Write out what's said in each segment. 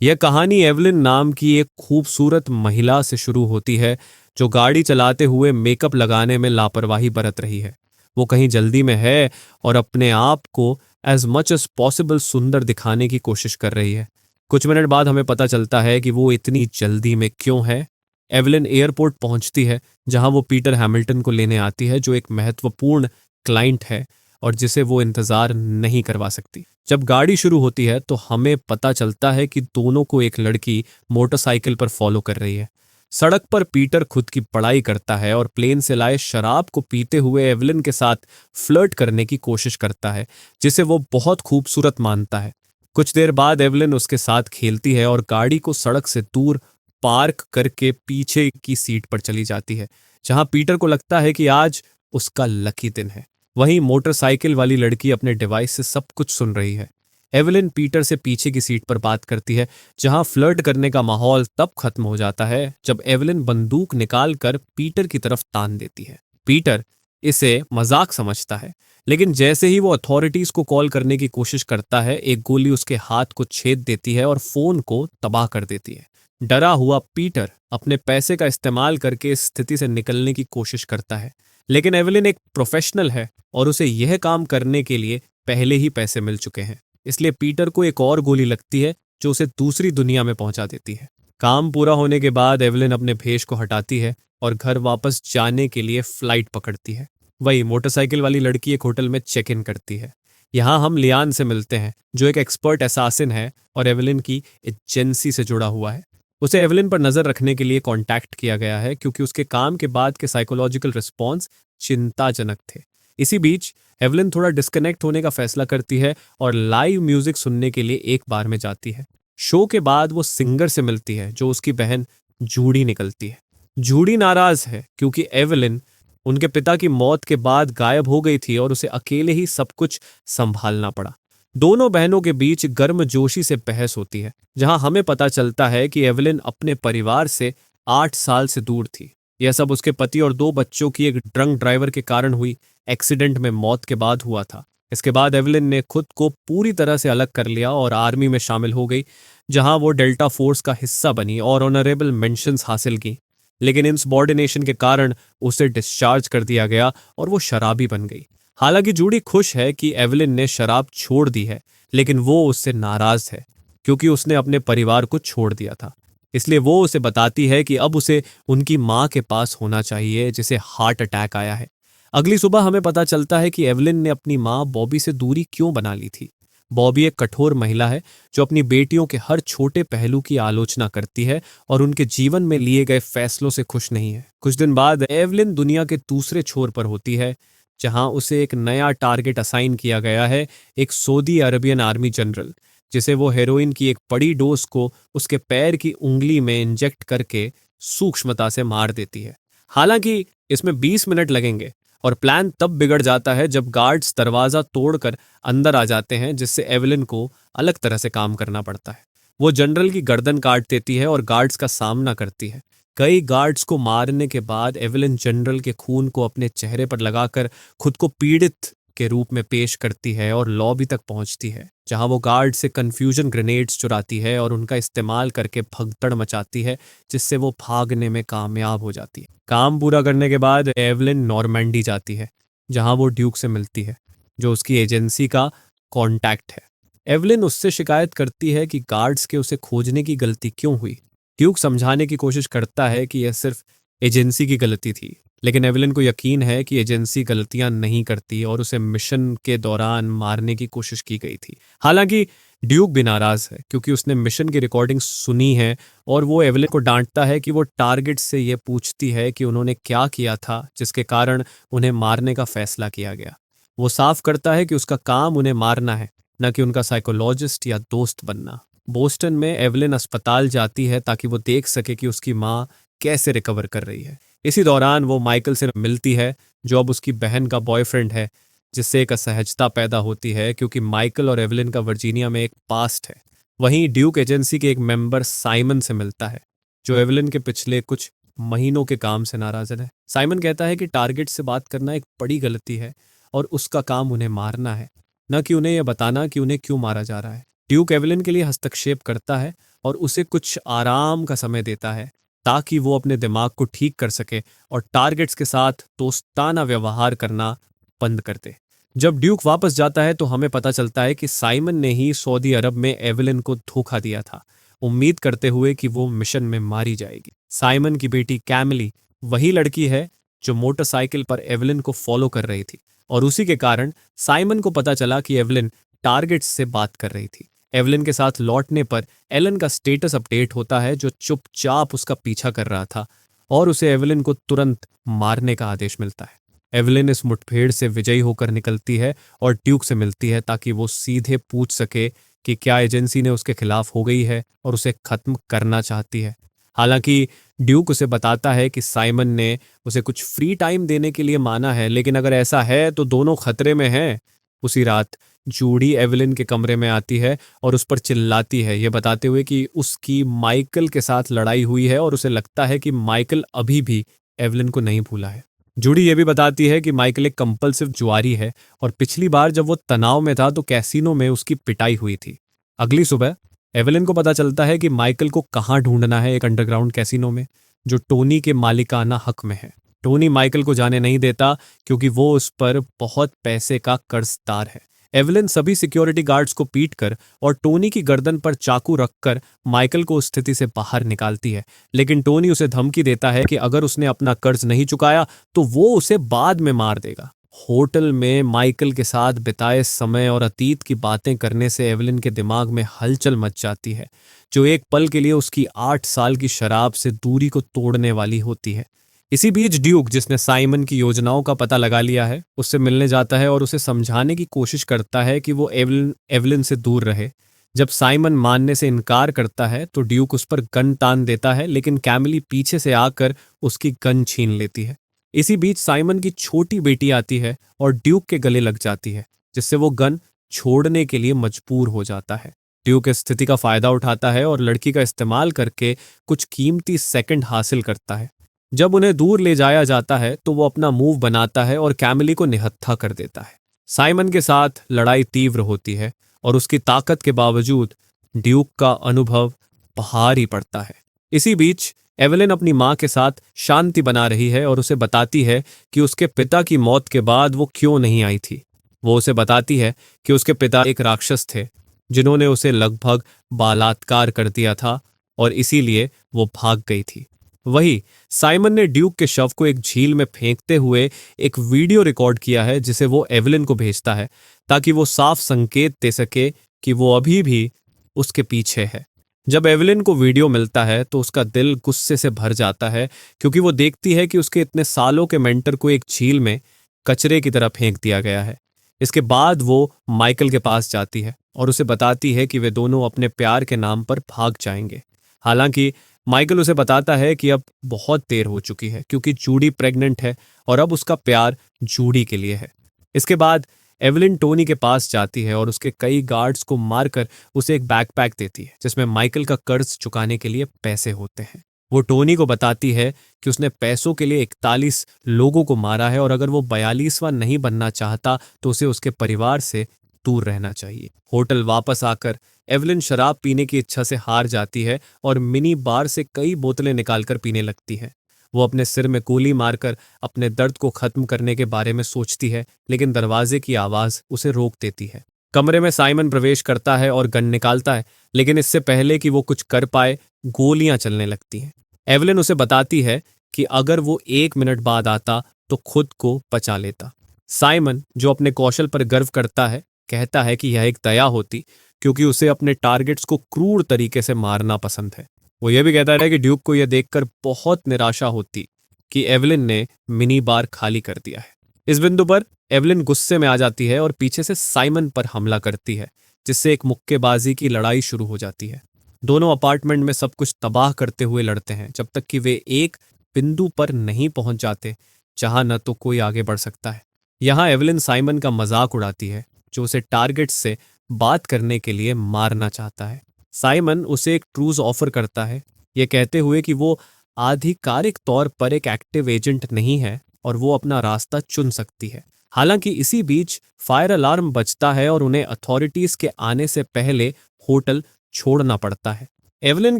यह कहानी एवलिन नाम की एक खूबसूरत महिला से शुरू होती है जो गाड़ी चलाते हुए मेकअप लगाने में लापरवाही बरत रही है। वो कहीं जल्दी में है और अपने आप को एज मच एज पॉसिबल सुंदर दिखाने की कोशिश कर रही है। कुछ मिनट बाद हमें पता चलता है कि वो इतनी जल्दी में क्यों है। एवलिन एयरपोर्ट पहुंचती है जहां वो पीटर हैमिल्टन को लेने आती है जो एक महत्वपूर्ण क्लाइंट है और जिसे वो इंतजार नहीं करवा सकती। जब गाड़ी शुरू होती है तो हमें पता चलता है कि दोनों को एक लड़की मोटरसाइकिल पर फॉलो कर रही है। सड़क पर पीटर खुद की पढ़ाई करता है और प्लेन से लाए शराब को पीते हुए एवलिन के साथ फ्लर्ट करने की कोशिश करता है जिसे वो बहुत खूबसूरत मानता है। कुछ देर बाद एवलिन उसके साथ खेलती है और गाड़ी को सड़क से दूर पार्क करके पीछे की सीट पर चली जाती है जहां पीटर को लगता है कि आज उसका लकी दिन है। वहीं मोटरसाइकिल वाली लड़की अपने डिवाइस से सब कुछ सुन रही है। एवलिन पीटर से पीछे की सीट पर बात करती है जहां फ्लर्ट करने का माहौल तब खत्म हो जाता है जब एवलिन बंदूक निकाल कर पीटर की तरफ तान देती है। पीटर इसे मजाक समझता है लेकिन जैसे ही वो अथॉरिटीज को कॉल करने की कोशिश करता है एक गोली उसके हाथ को छेद देती है और फोन को तबाह कर देती है। डरा हुआ पीटर अपने पैसे का इस्तेमाल करके इस स्थिति से निकलने की कोशिश करता है लेकिन एवलिन एक प्रोफेशनल है और उसे यह काम करने के लिए पहले ही पैसे मिल चुके हैं। इसलिए पीटर को एक और गोली लगती है जो उसे दूसरी दुनिया में पहुंचा देती है। काम पूरा होने के बाद एवलिन अपने भेष को हटाती है और घर वापस जाने के लिए फ्लाइट पकड़ती है। वही मोटरसाइकिल वाली लड़की एक होटल में चेक इन करती है। यहाँ हम लियान से मिलते हैं जो एक एक्सपर्ट एसासिन है और एवलिन की एजेंसी से जुड़ा हुआ है। उसे एवलिन पर नजर रखने के लिए कांटेक्ट किया गया है क्योंकि उसके काम के बाद के साइकोलॉजिकल रिस्पॉन्स चिंताजनक थे। इसी बीच एवलिन थोड़ा डिस्कनेक्ट होने का फैसला करती है और लाइव म्यूजिक सुनने के लिए एक बार में जाती है। शो के बाद वो सिंगर से मिलती है जो उसकी बहन जूडी निकलती है। जूडी नाराज है क्योंकि एवलिन उनके पिता की मौत के बाद गायब हो गई थी और उसे अकेले ही सब कुछ संभालना पड़ा। दोनों बहनों के बीच गर्मजोशी से बहस होती है जहां हमें पता चलता है कि एवलिन अपने परिवार से 8 साल से दूर थी। यह सब उसके पति और 2 बच्चों की एक ड्रंक ड्राइवर के कारण हुई एक्सीडेंट में मौत के बाद हुआ था। इसके बाद एवलिन ने खुद को पूरी तरह से अलग कर लिया और आर्मी में शामिल हो गई जहां वो डेल्टा फोर्स का हिस्सा बनी और ऑनरेबल मेंशंस हासिल की। लेकिन इनसबॉर्डिनेशन के कारण उसे डिस्चार्ज कर दिया गया और वो शराबी बन गई। हालांकि जूडी खुश है कि एवलिन ने शराब छोड़ दी है लेकिन वो उससे नाराज है क्योंकि उसने अपने परिवार को छोड़ दिया था। इसलिए वो उसे बताती है कि अब उसे उनकी माँ के पास होना चाहिए जिसे हार्ट अटैक आया है। अगली सुबह हमें पता चलता है कि एवलिन ने अपनी माँ बॉबी से दूरी क्यों बना ली थी। बॉबी एक कठोर महिला है जो अपनी बेटियों के हर छोटे पहलू की आलोचना करती है और उनके जीवन में लिए गए फैसलों से खुश नहीं है। कुछ दिन बाद एवलिन दुनिया के दूसरे छोर पर होती है जहां उसे एक नया टारगेट असाइन किया गया है, एक सऊदी अरबियन आर्मी जनरल जिसे वो हेरोइन की एक बड़ी डोज को उसके पैर की उंगली में इंजेक्ट करके सूक्ष्मता से मार देती है। हालांकि इसमें 20 मिनट लगेंगे और प्लान तब बिगड़ जाता है जब गार्ड्स दरवाजा तोड़कर अंदर आ जाते हैं जिससे एवलिन को अलग तरह से काम करना पड़ता है। वो जनरल की गर्दन काट देती है और गार्ड्स का सामना करती है। कई गार्ड्स को मारने के बाद एवलिन जनरल के खून को अपने चेहरे पर लगाकर खुद को पीड़ित के रूप में पेश करती है और लॉबी तक पहुंचती है जहां वो गार्ड से कंफ्यूजन ग्रेनेड्स चुराती है और उनका इस्तेमाल करके भगदड़ मचाती है जिससे वो भागने में कामयाब हो जाती है। काम पूरा करने के बाद एवलिन नॉर्मैंडी जाती है जहां वो ड्यूक से मिलती है जो उसकी एजेंसी का कॉन्टैक्ट है। एवलिन उससे शिकायत करती है कि गार्ड्स के उसे खोजने की गलती क्यों हुई। ड्यूक समझाने की कोशिश करता है कि यह सिर्फ एजेंसी की गलती थी लेकिन एवलिन को यकीन है कि एजेंसी गलतियां नहीं करती और उसे मिशन के दौरान मारने की कोशिश की गई थी। हालांकि ड्यूक भी नाराज है क्योंकि उसने मिशन की रिकॉर्डिंग सुनी है और वो एवलिन को डांटता है कि वो टारगेट से ये पूछती है कि उन्होंने क्या किया था जिसके कारण उन्हें मारने का फैसला किया गया। वो साफ करता है कि उसका काम उन्हें मारना है, न कि उनका साइकोलॉजिस्ट या दोस्त बनना। बोस्टन में एवलिन अस्पताल जाती है ताकि वो देख सके कि उसकी माँ कैसे रिकवर कर रही है। इसी दौरान वो माइकल से मिलती है जो अब उसकी बहन का बॉयफ्रेंड है जिससे एक असहजता पैदा होती है क्योंकि माइकल और एवलिन का वर्जीनिया में एक पास्ट है। वहीं ड्यूक एजेंसी के एक मेंबर साइमन से मिलता है जो एवलिन के पिछले कुछ महीनों के काम से नाराज है। साइमन कहता है कि टारगेट से बात करना एक बड़ी गलती है और उसका काम उन्हें मारना है, न कि उन्हें यह बताना कि उन्हें क्यों मारा जा रहा है। ड्यूक एवलिन के लिए हस्तक्षेप करता है और उसे कुछ आराम का समय देता है ताकि वो अपने दिमाग को ठीक कर सके और टारगेट्स के साथ दोस्ताना व्यवहार करना बंद कर दे। जब ड्यूक वापस जाता है तो हमें पता चलता है कि साइमन ने ही सऊदी अरब में एवेलिन को धोखा दिया था, उम्मीद करते हुए कि वो मिशन में मारी जाएगी। साइमन की बेटी कैमिली वही लड़की है जो मोटरसाइकिल पर एवेलिन को फॉलो कर रही थी, और उसी के कारण साइमन को पता चला कि एवेलिन टारगेट्स से बात कर रही थी। एवेलिन के साथ लौटने पर एलन का स्टेटस अपडेट होता है, जो चुपचाप उसका पीछा कर रहा था, और उसे एवेलिन को तुरंत मारने का आदेश मिलता है। एवेलिन इस मुठभेड़ से विजयी होकर निकलती है और ड्यूक से मिलती है ताकि वो सीधे पूछ सके कि क्या एजेंसी ने उसके खिलाफ हो गई है और उसे खत्म करना चाहती है। हालांकि ड्यूक उसे बताता है कि साइमन ने उसे कुछ फ्री टाइम देने के लिए माना है, लेकिन अगर ऐसा है तो दोनों खतरे में हैं। उसी रात जूडी एवेलिन के कमरे में आती है और उस पर चिल्लाती है, ये बताते हुए कि उसकी माइकल के साथ लड़ाई हुई है और उसे लगता है कि माइकल अभी भी एवेलिन को नहीं भूला है। जूडी ये भी बताती है कि माइकल एक कंपल्सिव जुआरी है और पिछली बार जब वो तनाव में था तो कैसीनो में उसकी पिटाई हुई थी। अगली सुबह एवेलिन को पता चलता है कि माइकल को कहाँ ढूंढना है, एक अंडरग्राउंड कैसीनो में जो टोनी के मालिकाना हक में है। टोनी माइकल को जाने नहीं देता क्योंकि वो उस पर बहुत पैसे का कर्जदार है। एवेलिन सभी सिक्योरिटी गार्ड्स को पीटकर और टोनी की गर्दन पर चाकू रखकर माइकल को उस स्थिति से बाहर निकालती है, लेकिन टोनी उसे धमकी देता है कि अगर उसने अपना कर्ज नहीं चुकाया तो वो उसे बाद में मार देगा। होटल में माइकल के साथ बिताए समय और अतीत की बातें करने से एवेलिन के दिमाग में हलचल मच जाती है, जो एक पल के लिए उसकी 8 साल की शराब से दूरी को तोड़ने वाली होती है। इसी बीच ड्यूक, जिसने साइमन की योजनाओं का पता लगा लिया है, उससे मिलने जाता है और उसे समझाने की कोशिश करता है कि वो एवेलिन से दूर रहे। जब साइमन मानने से इनकार करता है तो ड्यूक उस पर गन तान देता है, लेकिन कैमिली पीछे से आकर उसकी गन छीन लेती है। इसी बीच साइमन की छोटी बेटी आती है और ड्यूक के गले लग जाती है, जिससे वो गन छोड़ने के लिए मजबूर हो जाता है। ड्यूक इस स्थिति का फायदा उठाता है और लड़की का इस्तेमाल करके कुछ कीमती सेकंड हासिल करता है। जब उन्हें दूर ले जाया जाता है तो वो अपना मूव बनाता है और कैमिली को निहत्था कर देता है। साइमन के साथ लड़ाई तीव्र होती है और उसकी ताकत के बावजूद ड्यूक का अनुभव भारी पड़ता है। इसी बीच एवेलिन अपनी मां के साथ शांति बना रही है और उसे बताती है कि उसके पिता की मौत के बाद वो क्यों नहीं आई थी। वो उसे बताती है कि उसके पिता एक राक्षस थे जिन्होंने उसे लगभग बलात्कार कर दिया था और इसीलिए वो भाग गई थी। वही साइमन ने ड्यूक के शव को एक झील में फेंकते हुए एक वीडियो रिकॉर्ड किया है, जिसे वो एवेलिन को भेजता है ताकि वो साफ संकेत दे सके कि वो अभी भी उसके पीछे है। जब एवेलिन को वीडियो मिलता है तो उसका दिल गुस्से से भर जाता है, क्योंकि वो देखती है कि उसके इतने सालों के मेंटर को एक झील में कचरे की तरह फेंक दिया गया है। इसके बाद वो माइकल के पास जाती है और उसे बताती है कि वे दोनों अपने प्यार के नाम पर भाग जाएंगे। हालांकि माइकल उसे बताता है कि अब बहुत देर हो चुकी है, क्योंकि जूडी प्रेग्नेंट है और अब उसका प्यार जूडी के लिए है। इसके बाद एवेलिन टोनी के पास जाती है और उसके कई गार्ड्स को मारकर उसे एक बैकपैक देती है जिसमें माइकल का कर्ज चुकाने के लिए पैसे होते हैं। वो टोनी को बताती है कि उसने पैसों के लिए 41 लोगों को मारा है और अगर वो 42वां नहीं बनना चाहता तो उसे उसके परिवार से दूर रहना चाहिए। होटल वापस आकर एवेलिन शराब पीने की इच्छा से हार जाती है और मिनी बार से कई बोतलें निकालकर पीने लगती है। वो अपने सिर में गोली मारकर अपने दर्द को खत्म करने के बारे में सोचती है, लेकिन दरवाजे की आवाज उसे रोक देती है। कमरे में साइमन प्रवेश करता है और गन निकालता है, लेकिन इससे पहले कि वो कुछ कर पाए गोलियां चलने लगती हैं। एवेलिन उसे बताती है कि अगर वो 1 मिनट बाद आता तो खुद को बचा लेता। साइमन, जो अपने कौशल पर गर्व करता है, कहता है कि यह एक दया होती, क्योंकि उसे अपने टारगेट्स को क्रूर तरीके से मारना पसंद है। वो ये भी कहता है कि ड्यूक को यह देखकर बहुत निराशा होती कि एवेलिन ने मिनी बार खाली कर दिया है। इस बिंदु पर एवेलिन गुस्से में आ जाती है और पीछे से साइमन पर हमला करती है, जिससे एक मुक्केबाजी की लड़ाई शुरू हो जाती है। दोनों अपार्टमेंट में सब कुछ तबाह करते हुए लड़ते हैं जब तक कि वे एक बिंदु पर नहीं पहुंच जाते जहां न तो कोई आगे बढ़ सकता है। यहां एवेलिन साइमन का मजाक उड़ाती है, जो उसे टारगेट से बात करने के लिए मारना चाहता है। साइमन उसे एक ट्रूज ऑफर करता है, ये कहते हुए कि वो आधिकारिक तौर पर एक एक्टिव एजेंट नहीं है और वो अपना रास्ता चुन सकती है। हालांकि इसी बीच फायर अलार्म बजता है और उन्हें अथॉरिटीज के आने से पहले होटल छोड़ना पड़ता है। एवलिन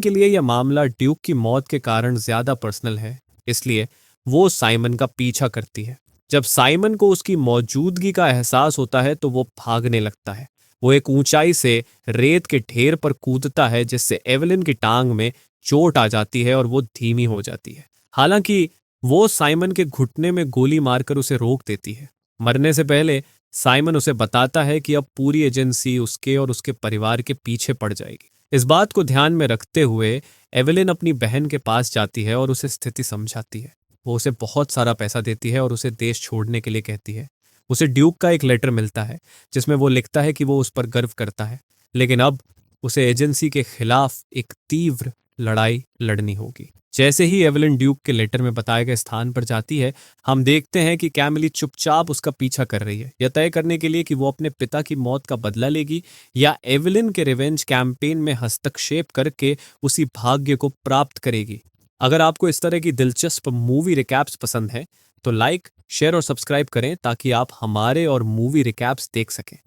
के लिए यह मामला ड्यूक की मौत के कारण ज्यादा पर्सनल है, इसलिए वो साइमन का पीछा करती है। जब साइमन को उसकी मौजूदगी का एहसास होता है तो वो भागने लगता है। वो एक ऊंचाई से रेत के ढेर पर कूदता है, जिससे एवलिन की टांग में चोट आ जाती है और वो धीमी हो जाती है। हालांकि वो साइमन के घुटने में गोली मारकर उसे रोक देती है। मरने से पहले साइमन उसे बताता है कि अब पूरी एजेंसी उसके और उसके परिवार के पीछे पड़ जाएगी। इस बात को ध्यान में रखते हुए एवेलिन अपनी बहन के पास जाती है और उसे स्थिति समझाती है। वो उसे बहुत सारा पैसा देती है और उसे देश छोड़ने के लिए कहती है। उसे ड्यूक का एक लेटर मिलता है जिसमें वो लिखता है कि वो उस पर गर्व करता है, लेकिन अब उसे एजेंसी के खिलाफ एक तीव्र लड़ाई लड़नी होगी। जैसे ही एवेलिन ड्यूक के लेटर में बताए गए स्थान पर जाती है, हम देखते हैं कि कैमिली चुपचाप उसका पीछा कर रही है, यह तय करने के लिए कि वो अपने पिता की मौत का बदला लेगी या एवेलिन के रिवेंज कैंपेन में हस्तक्षेप करके उसी भाग्य को प्राप्त करेगी। अगर आपको इस तरह की दिलचस्प मूवी रिकैप्स पसंद है तो लाइक, शेयर और सब्सक्राइब करें ताकि आप हमारे और मूवी रिकैप्स देख सकें।